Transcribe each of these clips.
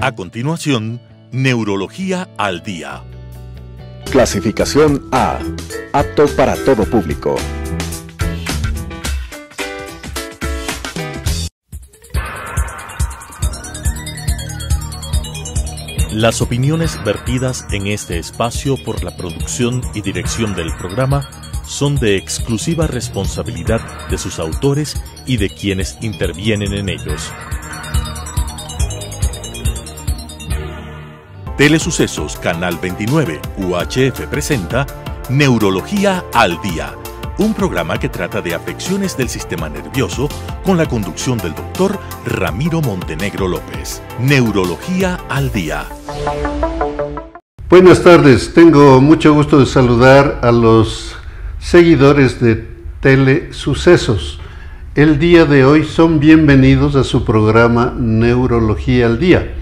A continuación, Neurología al Día. Clasificación A. Apto para todo público. Las opiniones vertidas en este espacio por la producción y dirección del programa son de exclusiva responsabilidad de sus autores y de quienes intervienen en ellos. Telesucesos Canal 29 UHF presenta Neurología al Día, un programa que trata de afecciones del sistema nervioso con la conducción del doctor Ramiro Montenegro López. Neurología al Día. Buenas tardes, tengo mucho gusto de saludar a los seguidores de Telesucesos. El día de hoy son bienvenidos a su programa Neurología al Día.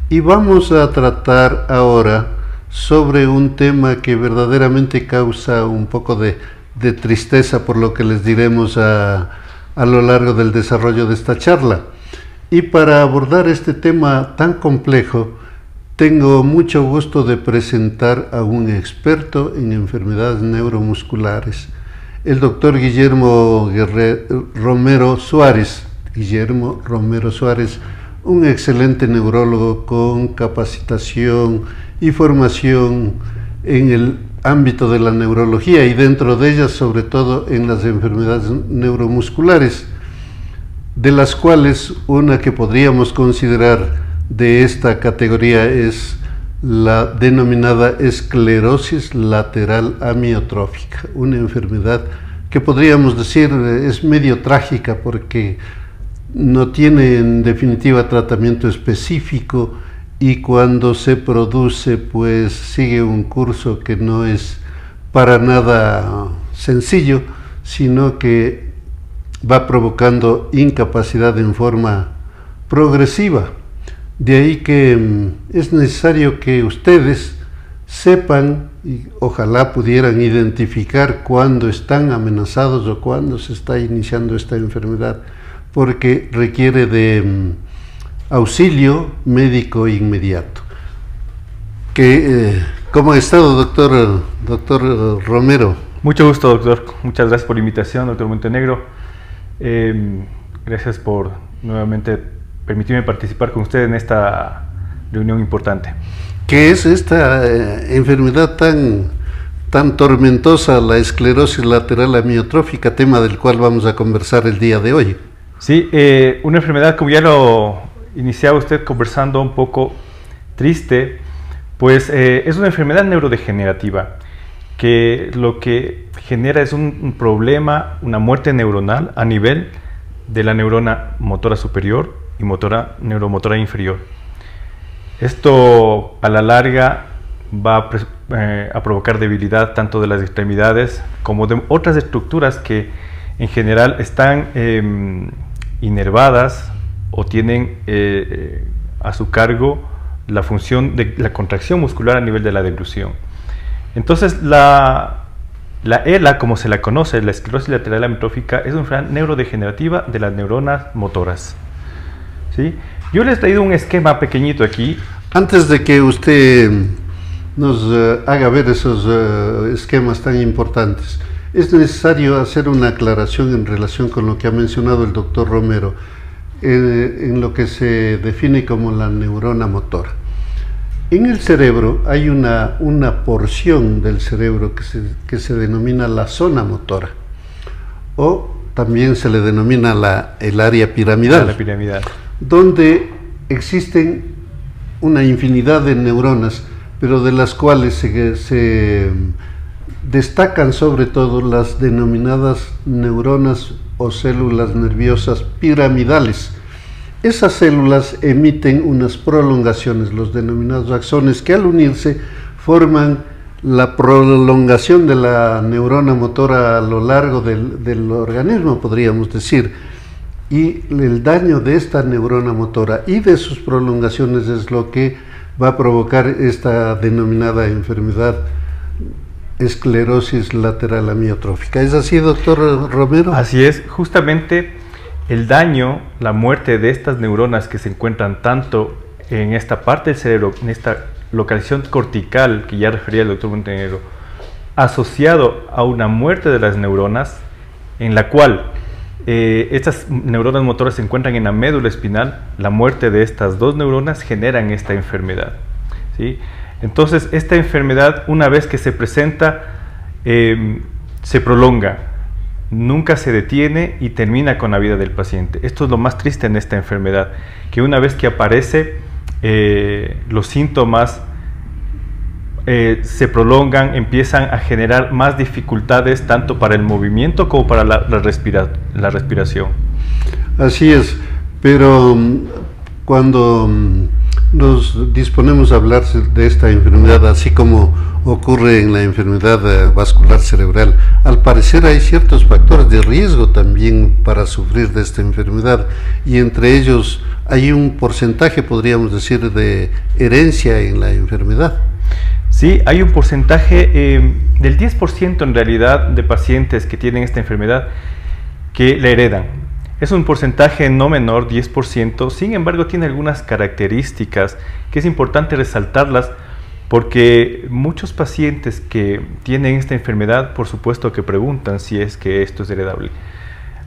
Y vamos a tratar ahora sobre un tema que verdaderamente causa un poco de tristeza por lo que les diremos a lo largo del desarrollo de esta charla. Y para abordar este tema tan complejo, tengo mucho gusto de presentar a un experto en enfermedades neuromusculares, el doctor Guillermo Romero Suárez. Guillermo Romero Suárez, un excelente neurólogo con capacitación y formación en el ámbito de la neurología y dentro de ellas sobre todo en las enfermedades neuromusculares, de las cuales una que podríamos considerar de esta categoría es la denominada esclerosis lateral amiotrófica, una enfermedad que podríamos decir es medio trágica porque no tiene en definitiva tratamiento específico y cuando se produce pues sigue un curso que no es para nada sencillo, sino que va provocando incapacidad en forma progresiva. De ahí que es necesario que ustedes sepan y ojalá pudieran identificar cuándo están amenazados o cuándo se está iniciando esta enfermedad, porque requiere de auxilio médico inmediato. ¿Cómo ha estado, doctor Romero? Mucho gusto, doctor. Muchas gracias por la invitación, doctor Montenegro. Gracias por nuevamente permitirme participar con usted en esta reunión importante. ¿Qué es esta enfermedad tan tormentosa, la esclerosis lateral amiotrófica, tema del cual vamos a conversar el día de hoy? Sí, una enfermedad, como ya lo iniciaba usted conversando, un poco triste, pues es una enfermedad neurodegenerativa que lo que genera es un problema, una muerte neuronal a nivel de la neurona motora superior y neuromotora inferior. Esto a la larga va a provocar debilidad tanto de las extremidades como de otras estructuras que en general están inervadas o tienen a su cargo la función de la contracción muscular a nivel de la deglución. Entonces la ELA, como se la conoce, la esclerosis lateral amiotrófica, es una enfermedad neurodegenerativa de las neuronas motoras. ¿Sí? Yo les he traído un esquema pequeñito aquí. Antes de que usted nos haga ver esos esquemas tan importantes, es necesario hacer una aclaración en relación con lo que ha mencionado el doctor Romero, en lo que se define como la neurona motora. En el cerebro hay una porción del cerebro que se denomina la zona motora, o también se le denomina el área piramidal, donde existen una infinidad de neuronas, pero de las cuales se destacan sobre todo las denominadas neuronas o células nerviosas piramidales. Esas células emiten unas prolongaciones, los denominados axones, que al unirse forman la prolongación de la neurona motora a lo largo del organismo, podríamos decir. Y el daño de esta neurona motora y de sus prolongaciones es lo que va a provocar esta denominada enfermedad esclerosis lateral amiotrófica. ¿Es así, doctor Romero? Así es, justamente el daño, la muerte de estas neuronas que se encuentran tanto en esta parte del cerebro, en esta localización cortical que ya refería el doctor Montenegro, asociado a una muerte de las neuronas, en la cual estas neuronas motoras se encuentran en la médula espinal. La muerte de estas dos neuronas generan esta enfermedad, ¿sí? Entonces, esta enfermedad, una vez que se presenta, se prolonga, nunca se detiene y termina con la vida del paciente. Esto es lo más triste en esta enfermedad, que una vez que aparece, los síntomas se prolongan, empiezan a generar más dificultades tanto para el movimiento como para la respiración. Así es, pero cuando nos disponemos a hablar de esta enfermedad, así como ocurre en la enfermedad vascular cerebral, al parecer hay ciertos factores de riesgo también para sufrir de esta enfermedad, y entre ellos hay un porcentaje, podríamos decir, de herencia en la enfermedad. Sí, hay un porcentaje del 10% en realidad de pacientes que tienen esta enfermedad que la heredan. Es un porcentaje no menor, 10%, sin embargo tiene algunas características que es importante resaltarlas, porque muchos pacientes que tienen esta enfermedad, por supuesto que preguntan si es que esto es heredable.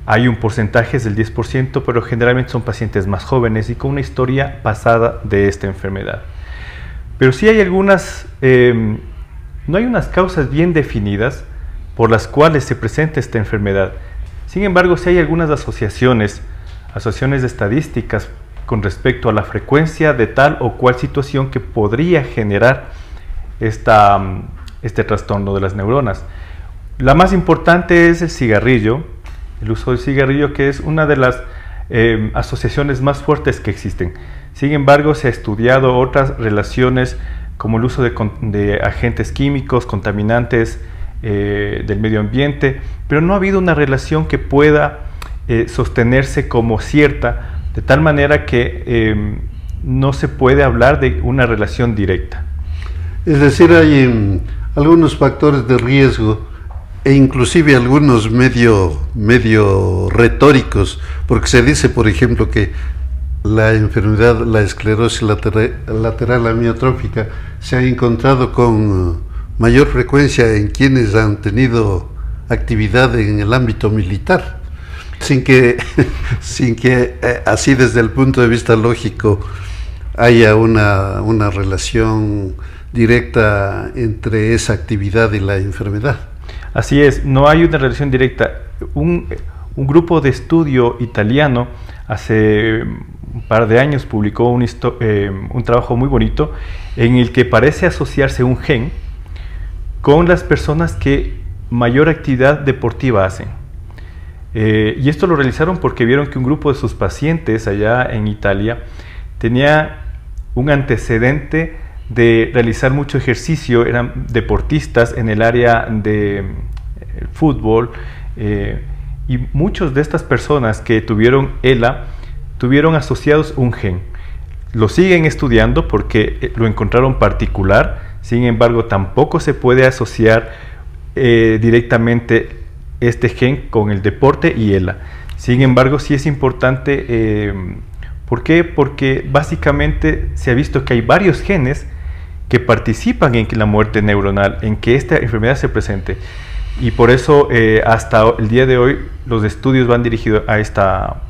Hay un porcentaje del 10%, pero generalmente son pacientes más jóvenes y con una historia pasada de esta enfermedad. Pero sí hay algunas, no hay unas causas bien definidas por las cuales se presenta esta enfermedad. Sin embargo, sí hay algunas asociaciones de estadísticas con respecto a la frecuencia de tal o cual situación que podría generar este trastorno de las neuronas. La más importante es el cigarrillo, el uso del cigarrillo, que es una de las asociaciones más fuertes que existen. Sin embargo, se ha estudiado otras relaciones como el uso de agentes químicos, contaminantes del medio ambiente, pero no ha habido una relación que pueda sostenerse como cierta, de tal manera que no se puede hablar de una relación directa. Es decir, hay algunos factores de riesgo e inclusive algunos medio retóricos, porque se dice, por ejemplo, que la enfermedad, la esclerosis lateral amiotrófica, se ha encontrado con mayor frecuencia en quienes han tenido actividad en el ámbito militar, sin que así desde el punto de vista lógico haya una relación directa entre esa actividad y la enfermedad. Así es, no hay una relación directa. Un grupo de estudio italiano hace un par de años publicó un trabajo muy bonito en el que parece asociarse un gen con las personas que mayor actividad deportiva hacen. Y esto lo realizaron porque vieron que un grupo de sus pacientes allá en Italia tenía un antecedente de realizar mucho ejercicio, eran deportistas en el área de fútbol, y muchas de estas personas que tuvieron ELA tuvieron asociados un gen. Lo siguen estudiando porque lo encontraron particular. Sin embargo, tampoco se puede asociar directamente este gen con el deporte y ELA. Sin embargo, sí es importante. ¿Por qué? Porque básicamente se ha visto que hay varios genes que participan en la muerte neuronal, en que esta enfermedad se presente. Y por eso, hasta el día de hoy, los estudios van dirigidos a esta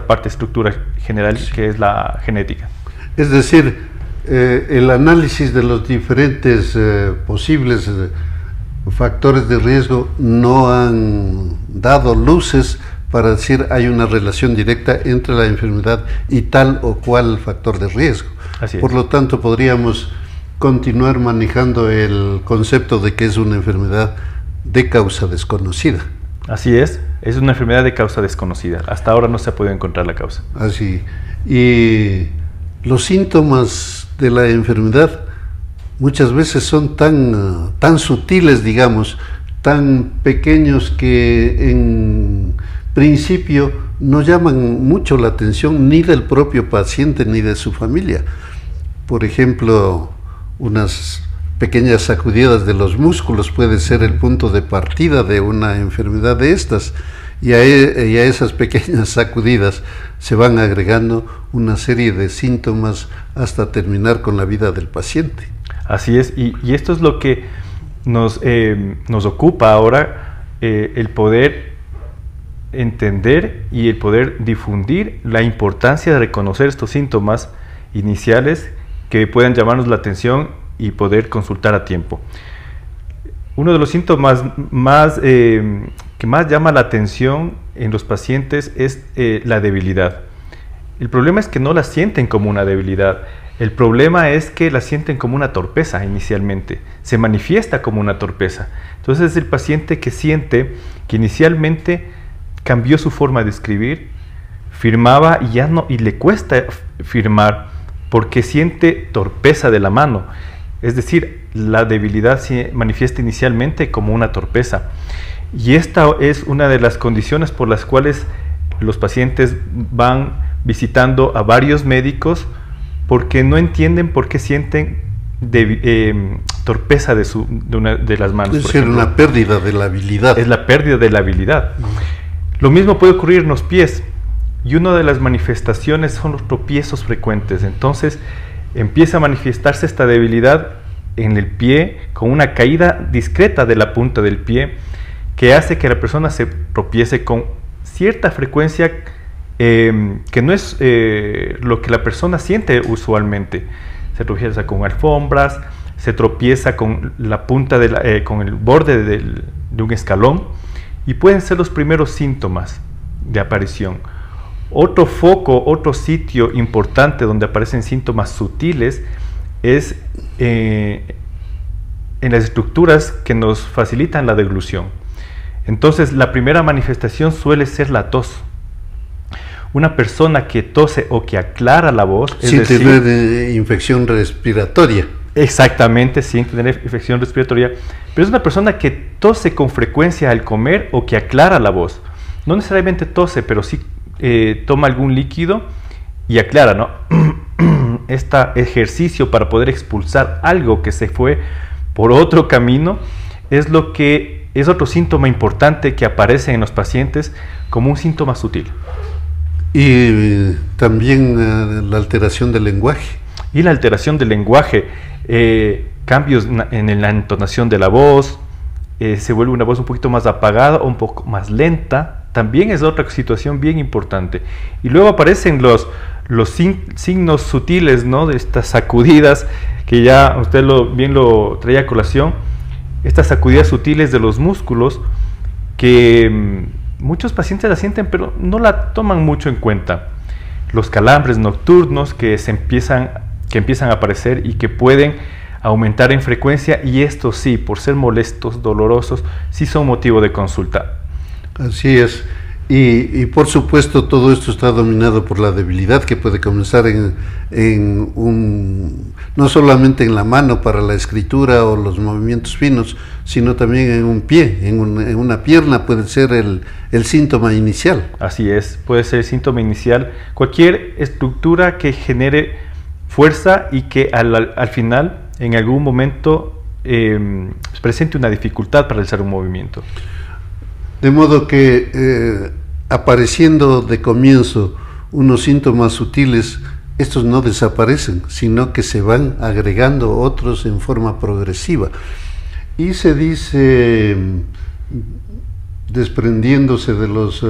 parte de estructura general, que es la genética. Es decir, el análisis de los diferentes posibles factores de riesgo no han dado luces para decir hay una relación directa entre la enfermedad y tal o cual factor de riesgo. Así es. Por lo tanto, podríamos continuar manejando el concepto de que es una enfermedad de causa desconocida. Así es una enfermedad de causa desconocida. Hasta ahora no se ha podido encontrar la causa. Así. Y los síntomas de la enfermedad muchas veces son tan sutiles, digamos, tan pequeños, que en principio no llaman mucho la atención ni del propio paciente ni de su familia. Por ejemplo, unas pequeñas sacudidas de los músculos puede ser el punto de partida de una enfermedad de estas, y a esas pequeñas sacudidas se van agregando una serie de síntomas hasta terminar con la vida del paciente. Así es, y esto es lo que nos ocupa ahora, el poder entender y el poder difundir la importancia de reconocer estos síntomas iniciales que puedan llamarnos la atención y poder consultar a tiempo. Uno de los síntomas que más llama la atención en los pacientes es la debilidad. El problema es que no la sienten como una debilidad. El problema es que la sienten como una torpeza inicialmente. Se manifiesta como una torpeza. Entonces es el paciente que siente que inicialmente cambió su forma de escribir, firmaba y ya no, y le cuesta firmar porque siente torpeza de la mano. Es decir, la debilidad se manifiesta inicialmente como una torpeza. Y esta es una de las condiciones por las cuales los pacientes van visitando a varios médicos porque no entienden por qué sienten torpeza de las manos. Es decir, una pérdida de la habilidad. Es la pérdida de la habilidad. Lo mismo puede ocurrir en los pies. Y una de las manifestaciones son los tropiezos frecuentes. Entonces empieza a manifestarse esta debilidad en el pie con una caída discreta de la punta del pie que hace que la persona se tropiece con cierta frecuencia que no es lo que la persona siente usualmente. Se tropieza con alfombras, se tropieza con la punta con el borde de un escalón y pueden ser los primeros síntomas de aparición. Otro foco, otro sitio importante donde aparecen síntomas sutiles es en las estructuras que nos facilitan la deglución. Entonces, la primera manifestación suele ser la tos. Una persona que tose o que aclara la voz, es decir, tener infección respiratoria. Exactamente, sin tener infección respiratoria, pero es una persona que tose con frecuencia al comer o que aclara la voz. No necesariamente tose, pero sí toma algún líquido y aclara, ¿no? Este ejercicio para poder expulsar algo que se fue por otro camino es otro síntoma importante que aparece en los pacientes como un síntoma sutil. Y también la alteración del lenguaje. Y la alteración del lenguaje, cambios en la entonación de la voz, se vuelve una voz un poquito más apagada o un poco más lenta, también es otra situación bien importante. Y luego aparecen los signos sutiles, ¿no?, de estas sacudidas, que ya usted bien lo traía a colación, estas sacudidas sutiles de los músculos que muchos pacientes la sienten pero no la toman mucho en cuenta. Los calambres nocturnos que empiezan a aparecer y que pueden aumentar en frecuencia, y estos sí, por ser molestos, dolorosos, sí son motivo de consulta. Así es. Y por supuesto todo esto está dominado por la debilidad que puede comenzar no solamente en la mano para la escritura o los movimientos finos, sino también en un pie, en una pierna puede ser el síntoma inicial. Así es, puede ser el síntoma inicial. Cualquier estructura que genere fuerza y que al final, en algún momento, presente una dificultad para realizar un movimiento. De modo que apareciendo de comienzo unos síntomas sutiles, estos no desaparecen, sino que se van agregando otros en forma progresiva. Y se dice, desprendiéndose de los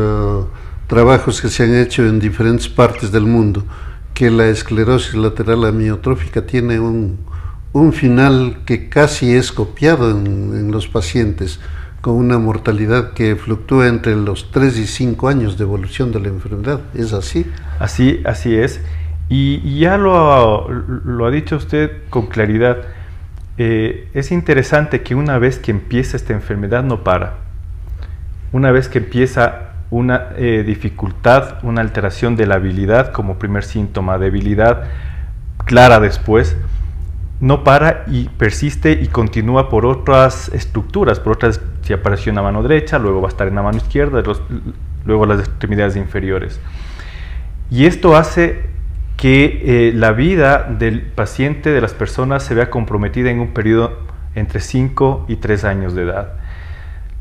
trabajos que se han hecho en diferentes partes del mundo, que la esclerosis lateral amiotrófica tiene un final que casi es copiado en los pacientes, con una mortalidad que fluctúa entre los 3 y 5 años de evolución de la enfermedad. ¿Es así? Así es. Y ya lo ha dicho usted con claridad. Es interesante que una vez que empieza esta enfermedad no para. Una vez que empieza una dificultad, una alteración de la habilidad como primer síntoma, debilidad clara después, no para y persiste y continúa por otras estructuras, si apareció en la mano derecha, luego va a estar en la mano izquierda, luego las extremidades inferiores. Y esto hace que la vida del paciente, de las personas, se vea comprometida en un periodo entre 5 y 3 años de edad.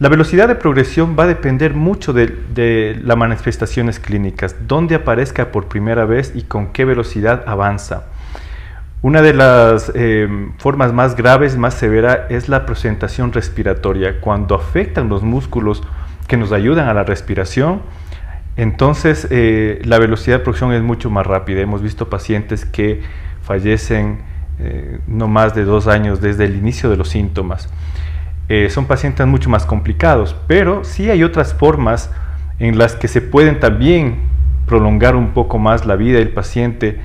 La velocidad de progresión va a depender mucho de las manifestaciones clínicas, dónde aparezca por primera vez y con qué velocidad avanza. Una de las formas más graves, más severa, es la presentación respiratoria. Cuando afectan los músculos que nos ayudan a la respiración, entonces la velocidad de progresión es mucho más rápida. Hemos visto pacientes que fallecen no más de 2 años desde el inicio de los síntomas. Son pacientes mucho más complicados, pero sí hay otras formas en las que se pueden también prolongar un poco más la vida del paciente,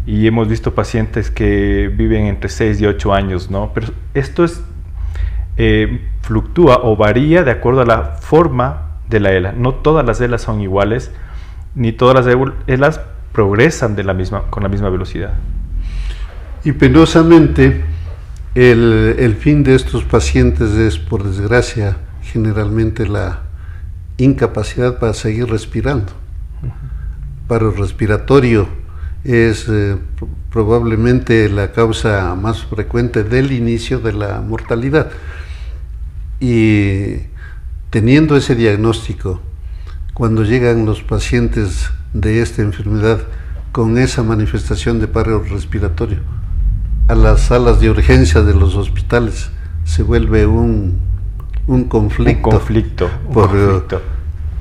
y hemos visto pacientes que viven entre 6 y 8 años, ¿no? Pero esto fluctúa o varía de acuerdo a la forma de la ELA. No todas las ELAs son iguales, ni todas las ELAs progresan con la misma velocidad. Y penosamente, el fin de estos pacientes es, por desgracia, generalmente la incapacidad para seguir respirando. Paro respiratorio es probablemente la causa más frecuente del inicio de la mortalidad. Y teniendo ese diagnóstico, cuando llegan los pacientes de esta enfermedad con esa manifestación de paro respiratorio a las salas de urgencia de los hospitales, se vuelve un conflicto por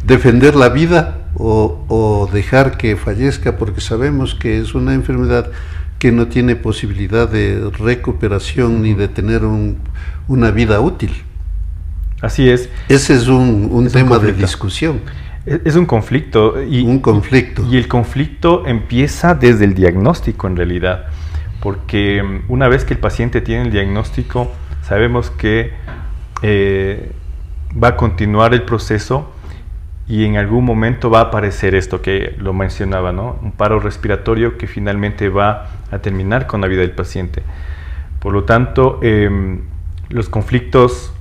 defender la vida o dejar que fallezca, porque sabemos que es una enfermedad que no tiene posibilidad de recuperación ni de tener una vida útil. Así es. Ese es un tema de discusión. Es un conflicto. Y el conflicto empieza desde el diagnóstico, en realidad. Porque una vez que el paciente tiene el diagnóstico, sabemos que va a continuar el proceso y en algún momento va a aparecer esto que lo mencionaba, ¿no? Un paro respiratorio que finalmente va a terminar con la vida del paciente. Por lo tanto, los conflictos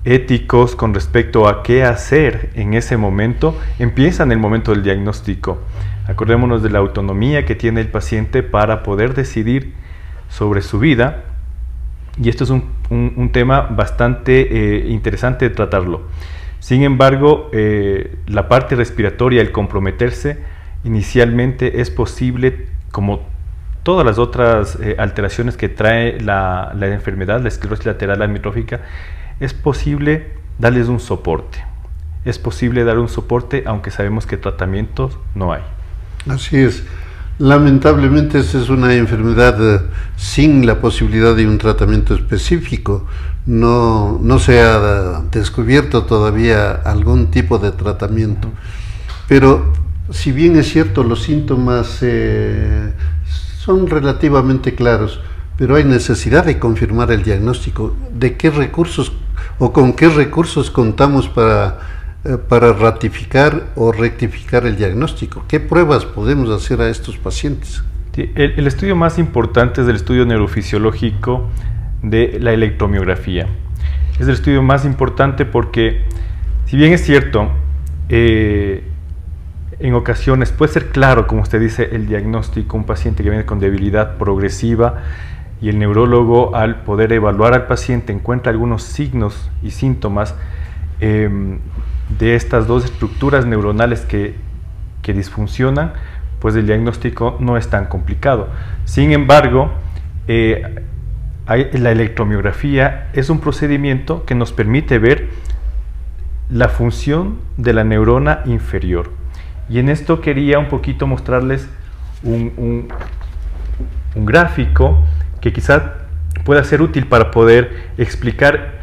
éticos con respecto a qué hacer en ese momento empiezan en el momento del diagnóstico. Acordémonos de la autonomía que tiene el paciente para poder decidir sobre su vida, y esto es un tema bastante interesante de tratarlo. Sin embargo, la parte respiratoria, el comprometerse, inicialmente es posible, como todas las otras alteraciones que trae la enfermedad, la esclerosis lateral amiotrófica, es posible darles un soporte. Es posible dar un soporte, aunque sabemos que tratamientos no hay. Así es. Lamentablemente esta es una enfermedad sin la posibilidad de un tratamiento específico. No se ha descubierto todavía algún tipo de tratamiento. Pero si bien es cierto, los síntomas son relativamente claros, pero hay necesidad de confirmar el diagnóstico. ¿De qué recursos o con qué recursos contamos para ratificar o rectificar el diagnóstico? ¿Qué pruebas podemos hacer a estos pacientes? Sí, el estudio más importante es el estudio neurofisiológico de la electromiografía. Es el estudio más importante porque, si bien es cierto, en ocasiones puede ser claro, como usted dice, el diagnóstico, un paciente que viene con debilidad progresiva, y el neurólogo, al poder evaluar al paciente, encuentra algunos signos y síntomas de estas dos estructuras neuronales que disfuncionan, pues el diagnóstico no es tan complicado. Sin embargo, la electromiografía es un procedimiento que nos permite ver la función de la neurona inferior. Y en esto quería un poquito mostrarles un gráfico que quizás pueda ser útil para poder explicar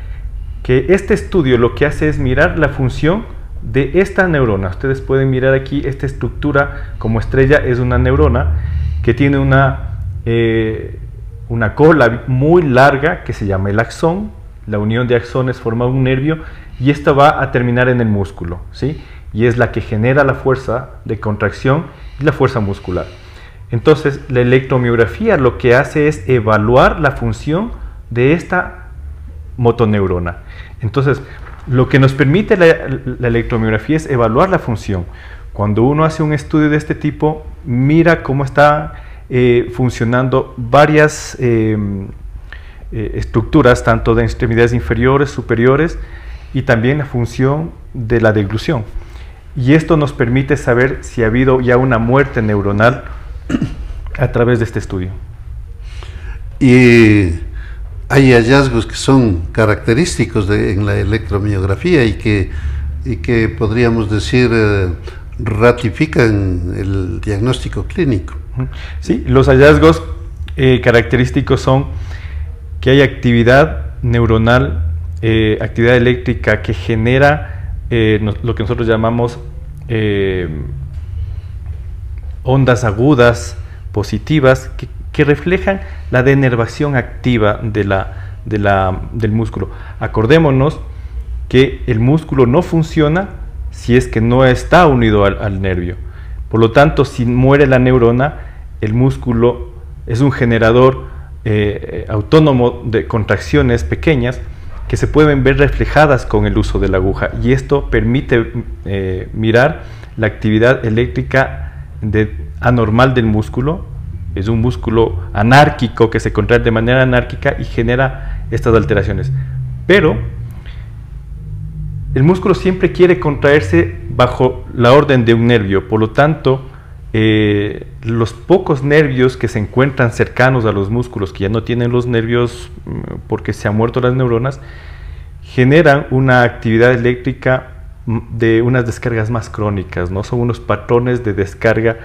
que este estudio lo que hace es mirar la función de esta neurona. Ustedes pueden mirar aquí esta estructura como estrella, es una neurona que tiene una cola muy larga que se llama el axón. La unión de axones forma un nervio y esta va a terminar en el músculo, ¿sí? Y es la que genera la fuerza de contracción y la fuerza muscular. Entonces, la electromiografía lo que hace es evaluar la función de esta motoneurona. Entonces, lo que nos permite la electromiografía es evaluar la función. Cuando uno hace un estudio de este tipo, mira cómo está funcionando varias estructuras, tanto de extremidades inferiores, superiores, y también la función de la deglución. Y esto nos permite saber si ha habido ya una muerte neuronal a través de este estudio. Y hay hallazgos que son característicos en la electromiografía y que podríamos decir ratifican el diagnóstico clínico. Sí, los hallazgos característicos son que hay actividad neuronal, actividad eléctrica que genera lo que nosotros llamamos ondas agudas positivas que reflejan la denervación activa del músculo. Acordémonos que el músculo no funciona si es que no está unido al nervio. Por lo tanto, si muere la neurona, el músculo es un generador autónomo de contracciones pequeñas que se pueden ver reflejadas con el uso de la aguja, y esto permite mirar la actividad eléctrica anormal del músculo. Es un músculo anárquico que se contrae de manera anárquica y genera estas alteraciones. Pero el músculo siempre quiere contraerse bajo la orden de un nervio, por lo tanto, los pocos nervios que se encuentran cercanos a los músculos, que ya no tienen los nervios porque se han muerto las neuronas, generan una actividad eléctrica de unas descargas más crónicas, ¿no? Son unos patrones de descarga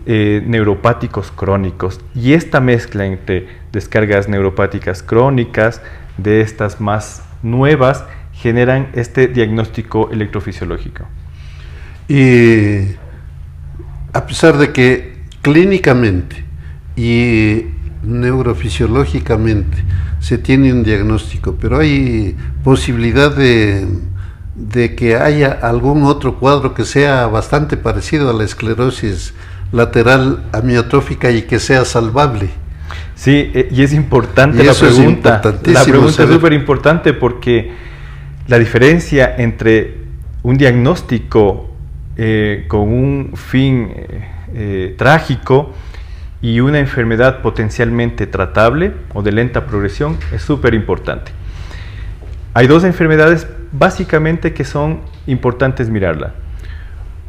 neuropáticos crónicos, y esta mezcla entre descargas neuropáticas crónicas de estas más nuevas generan este diagnóstico electrofisiológico. Y a pesar de que clínicamente y neurofisiológicamente se tiene un diagnóstico, pero hay posibilidad de que haya algún otro cuadro que sea bastante parecido a la esclerosis lateral amiotrófica y que sea salvable. Sí, y es importante la pregunta. La pregunta es súper importante porque la diferencia entre un diagnóstico con un fin trágico y una enfermedad potencialmente tratable o de lenta progresión es súper importante. Hay dos enfermedades básicamente que son importantes mirarla.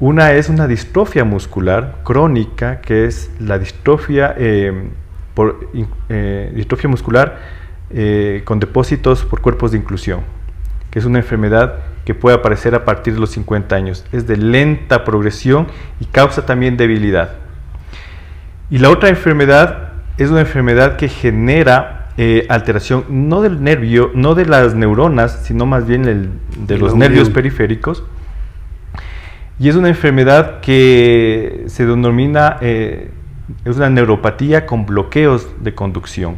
Una es una distrofia muscular crónica, que es la distrofia, distrofia muscular con depósitos por cuerpos de inclusión, que es una enfermedad que puede aparecer a partir de los 50 años. Es de lenta progresión y causa también debilidad. Y la otra enfermedad es una enfermedad que genera alteración no del nervio, no de las neuronas, sino más bien de los nervios periféricos. Y es una enfermedad que se denomina, es una neuropatía con bloqueos de conducción.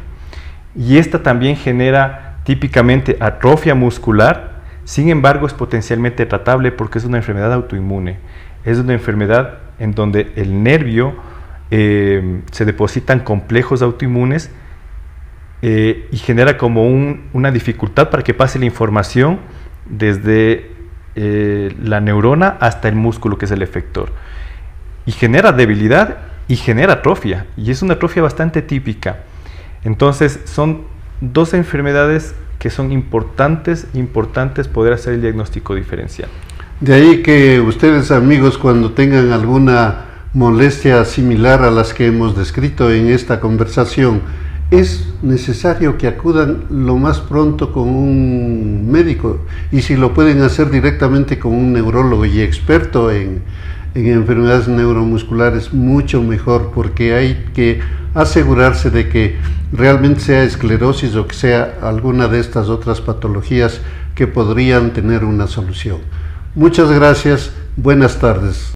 Y esta también genera típicamente atrofia muscular, sin embargo es potencialmente tratable porque es una enfermedad autoinmune. Es una enfermedad en donde el nervio se depositan complejos autoinmunes y genera como una dificultad para que pase la información desde la neurona hasta el músculo, que es el efector, y genera debilidad y genera atrofia, y es una atrofia bastante típica. Entonces son dos enfermedades que son importantes poder hacer el diagnóstico diferencial. De ahí que ustedes, amigos, cuando tengan alguna molestia similar a las que hemos descrito en esta conversación, es necesario que acudan lo más pronto con un médico, y si lo pueden hacer directamente con un neurólogo y experto en enfermedades neuromusculares, mucho mejor, porque hay que asegurarse de que realmente sea esclerosis o que sea alguna de estas otras patologías que podrían tener una solución. Muchas gracias, buenas tardes.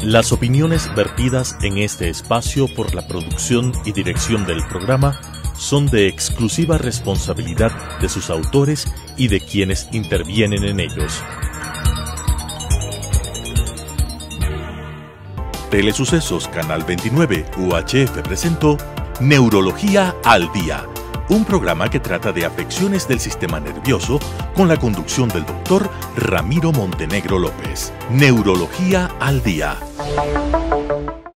Las opiniones vertidas en este espacio por la producción y dirección del programa son de exclusiva responsabilidad de sus autores y de quienes intervienen en ellos. Telesucesos Canal 29 UHF presentó Neurología al Día, un programa que trata de afecciones del sistema nervioso con la conducción del doctor Ramiro Montenegro López. Neurología al Día.